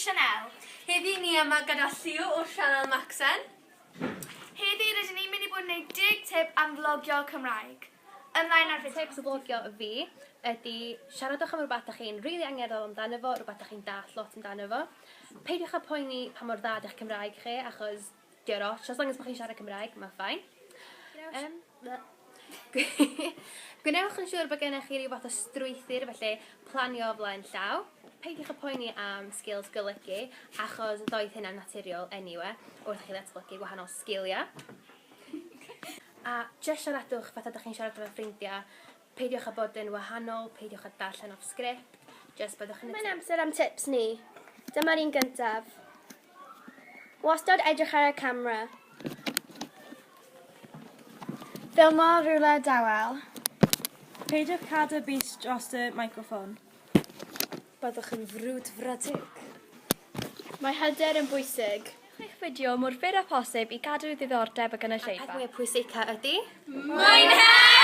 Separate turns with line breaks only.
Sian'el.
Heddi ni yma gyda Llio o Sian'el Macsen.
Heddi rydyn ni'n mynd i bod yn gwneud 10 tip am flogio Gymraeg. Ymlaen ar fideo.
Tips o flogio fi ydy siaradwch am rhywbeth ydych chi'n rili angerddol amdano fo, rhywbeth ydych chi'n dall lot amdano fo. Peidiwch â poeni pa mor dda ydych Cymraeg chi, achos diolch ots, as long as bod chi'n siarad Cymraeg, mae'n ffain. Gwnewch yn siŵr bod gennych chi rhywbeth o strwythur, felly planio o flaen llaw. Peidiwch â poeni am skills golygu, achos doedd hynna'n naturiol anyway, wrth chi ddatblygu gwahanol sgiliau. A jyst siaradwch fath ydych chi'n siarad efo ffrindiau, peidiwch â bod yn wahanol, peidiwch â darllen off script, jyst byddwch yn...
Mae'n amser am tips ni. Dyma'r un gyntaf. Wastad edrych ar y camera.
Ffilmo rhywle dawel.
Peidiwch cadw bys dros y meicroffon.
Byddwch yn frwd fratig.
Mae hyder yn bwysig. Eich fideo mor fyr a posib i gadw ddiddordeb y gynulleidfa.
A'r peth mwyaf pwysica ydy...
Mwynhewch!